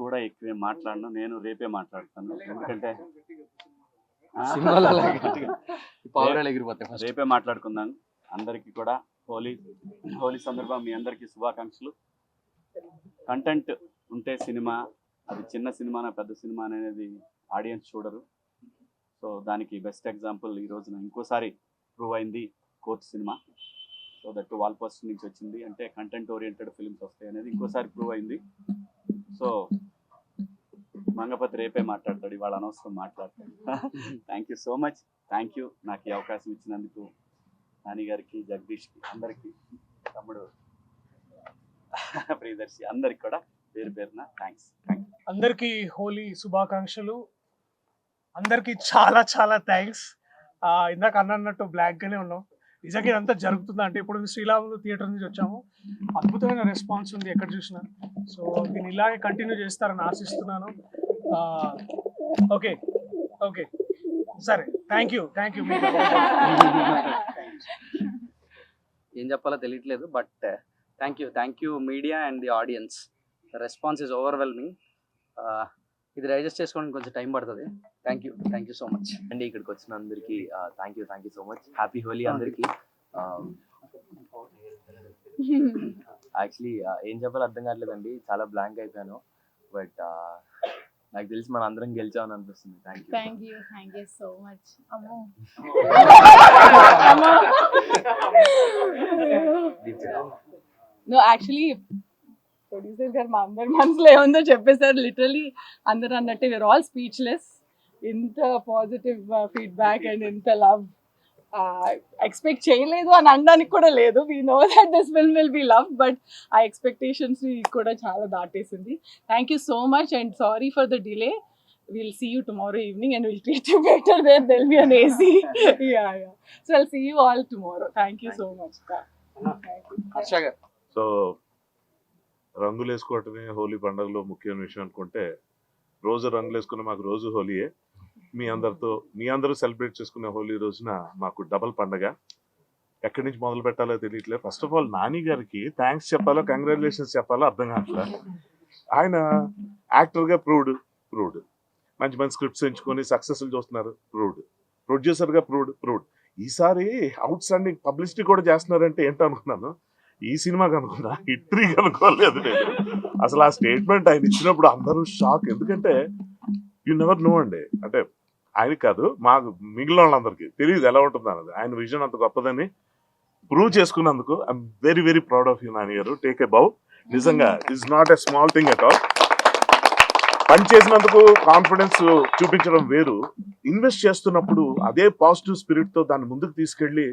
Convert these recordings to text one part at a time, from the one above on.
కూడా ఎక్కువ మాట్లాడను. నేను రేపే మాట్లాడతాను. ఎందుకంటే సినిమాలో పావురాలు ఎగిరిపోతాయి ఫస్ట్. రేపే మాట్లాడుకుందాం. అందరికీ కూడా హోలీ సందర్భం మీ అందరికీ శుభాకాంక్షలు. కంటెంట్ ఉంటే సినిమా, అది చిన్న సినిమానా పెద్ద సినిమా అనేది ఆడియన్స్ చూడరు. సో దానికి బెస్ట్ ఎగ్జాంపుల్ ఈ రోజున ఇంకోసారి ప్రూవ్ అయింది court cinema. So that wall poster నుంచి వచ్చింది అంటే కంటెంట్ ఓరియంటెడ్ ఫిల్మ్స్ వస్తాయి అనేది ఇంకోసారి ప్రూవ్ అయింది. సో మంగపతి రేపే మాట్లాడతాడు, ఇవాళ అనవసరం మాట్లాడతాడు. Thank you so much. Thank you నాకు ఈ అవకాశం ఇచ్చినందుకు నాని గారికి, జగదీష్కి, అందరికీ, తమ్ముడు ప్రియదర్శి, అందరికి కూడా పేరు పేరున థ్యాంక్స్. అందరికీ హోలీ శుభాకాంక్షలు. అందరికీ చాలా చాలా థ్యాంక్స్. ఇందాక అన్నట్టు బ్లాక్గానే ఉన్నాం. నిజంగా ఇదంతా జరుగుతుందా అంటే ఇప్పుడు శ్రీరాములు థియేటర్ నుంచి వచ్చాము. అద్భుతమైన రెస్పాన్స్ ఉంది ఎక్కడ చూసినా. సో దీన్ని ఇలాగే కంటిన్యూ చేస్తారని ఆశిస్తున్నాను. ఓకే ఓకే సరే, థ్యాంక్ యూ. ఏం చెప్పాలో తెలియట్లేదు, but thank you media and the audience. The response is overwhelming. ఇది డైజెస్ట్ చేసుకోవడానికి కొంచెం టైం పడుతుంది. థ్యాంక్ యూ సో మచ్ అండి. ఇక్కడికి వచ్చిన అందరికీ thank you so much. Happy Holi అందరికీ. యాక్చువల్లీ ఏం చెప్పాలో అర్థం కావట్లేదండి, చాలా బ్లాంక్ అయిపోయాను. బట్ నాకు తెలిసి మన అందరం గెలిచామని అనిపిస్తుంది. Thank you so much. No actually producer గారు మా అందరి మనసులో ఏముందో చెప్పేశారు. లిటరలీ అందరూ అన్నట్టే వీఆర్ ఆల్ స్పీచ్లెస్. ఇంత పాజిటివ్ ఫీడ్బ్యాక్ అండ్ ఇంత లవ్ ఎక్స్పెక్ట్ చేయలేదు అని అనడానికి కూడా లేదు. We know that this film will be love, but ఆ ఎక్స్పెక్టేషన్స్ కూడా చాలా దాటేసింది. Thank you so much and sorry for the delay. We'll see you tomorrow evening and we'll treat you better there. There'll be an AC. yeah. So I'll see you all tomorrow. Thank you so much. Harsha గారు. So రంగులు వేసుకోవటమే హోలీ పండుగలో ముఖ్యమైన విషయం అనుకుంటే, రోజు రంగులు వేసుకున్న మాకు రోజు హోలీయే. మీ అందరూ సెలబ్రేట్ చేసుకునే హోలీ రోజున మాకు డబల్ పండగ. ఎక్కడి నుంచి మొదలు పెట్టాలో తెలియట్లేదు. ఫస్ట్ ఆఫ్ ఆల్ నాని గారికి థ్యాంక్స్ చెప్పాలో కంగ్రాచులేషన్స్ చెప్పాలో అర్థం కావట్లేదు. ఆయన యాక్టర్గా ప్రూవ్డ్, మంచి స్క్రిప్ట్స్ ఎంచుకొని సక్సెస్ఫుల్ చూస్తున్నారు, ప్రొడ్యూసర్గా ప్రూవ్డ్. ఈసారి అవుట్ స్టాండింగ్ పబ్లిసిటీ కూడా చేస్తున్నారంటే ఏంటో అనుకున్నాను. ఈ సినిమాకి అనుకున్నా, హిట్రీకి అనుకోలేదు నేను. అసలు ఆ స్టేట్మెంట్ ఆయన ఇచ్చినప్పుడు అందరూ షాక్. ఎందుకంటే యు నెవర్ నో అండి, అంటే ఆయనకి కాదు, మాకు మిగిలిన వాళ్ళందరికీ తెలియదు ఎలా ఉంటుంది అన్నది. ఆయన విజన్ అంత గొప్పదని ప్రూవ్ చేసుకున్నందుకు I'm very very proud of you Nani గారు. టేక్ ఎ బౌ. నిజంగా it's not a small thing at all. పని చేసినందుకు కాన్ఫిడెన్స్ చూపించడం వేరు, ఇన్వెస్ట్ చేస్తున్నప్పుడు అదే పాజిటివ్ స్పిరిట్తో దాన్ని ముందుకు తీసుకెళ్ళి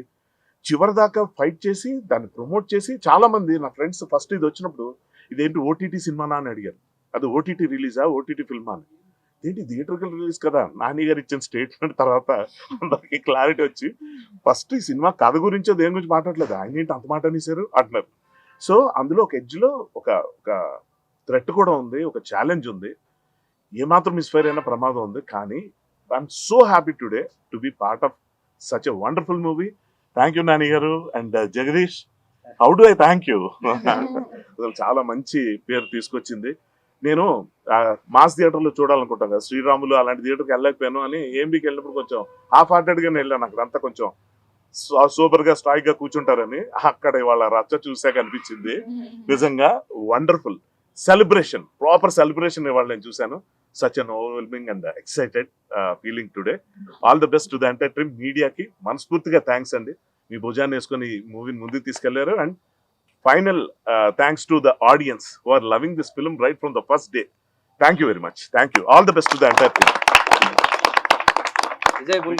చివరి దాకా ఫైట్ చేసి దాన్ని ప్రమోట్ చేసి, చాలా మంది నా ఫ్రెండ్స్ ఫస్ట్ ఇది వచ్చినప్పుడు ఇదేంటి ఓటీటీ సినిమానా అని అడిగారు. అది ఓటీటీ రిలీజా, ఓటీటీ ఫిల్మా అని. ఏంటి థియేటర్కల్ రిలీజ్ కదా. నాని గారు ఇచ్చిన స్టేట్మెంట్ తర్వాత అందరికి క్లారిటీ వచ్చి, ఫస్ట్ ఈ సినిమా కథ గురించో దేని గురించి మాట్లాడలేదు, ఆయన ఏంటి అంత మాట అనేసారు అంటున్నారు. సో అందులో ఒక ఎడ్జ్లో ఒక థ్రెట్ కూడా ఉంది, ఒక ఛాలెంజ్ ఉంది, ఏమాత్రం మిస్ఫైర్ అయినా ప్రమాదం ఉంది. కానీ I'm so happy today to be part of such a wonderful movie. Thank you Nani garu and Jagadish. How do I thank you. చాలా మంచి పేరు తీసుకొచ్చింది. నేను మాస్ థియేటర్లో చూడాలనుకుంటాను కదా, శ్రీరాములు అలాంటి థియేటర్కి వెళ్ళలేకపోయాను అని ఏఎంబీకి వెళ్ళినప్పుడు కొంచెం హాఫ్ హార్టెడ్గానే వెళ్ళాను. అక్కడంతా కొంచెం సూపర్గా స్ట్రాయిక్గా కూర్చుంటారని, అక్కడ వాళ్ళ రచ్చ చూసాక అనిపించింది నిజంగా వండర్ఫుల్ సెలబ్రేషన్, ప్రాపర్ సెలబ్రేషన్ ఇవాళ నేను చూశాను. Such an overwhelming and excited feeling today. All the best to the entire team. మీడియాకి మనస్ఫూర్తిగా థ్యాంక్స్ అండి, మీ భుజాన్ని వేసుకొని ఈ మూవీని ముందుకు తీసుకెళ్లారు. And final thanks to the audience who are loving this film right from the first day. Thank you very much. Thank you. All the best to the entire team.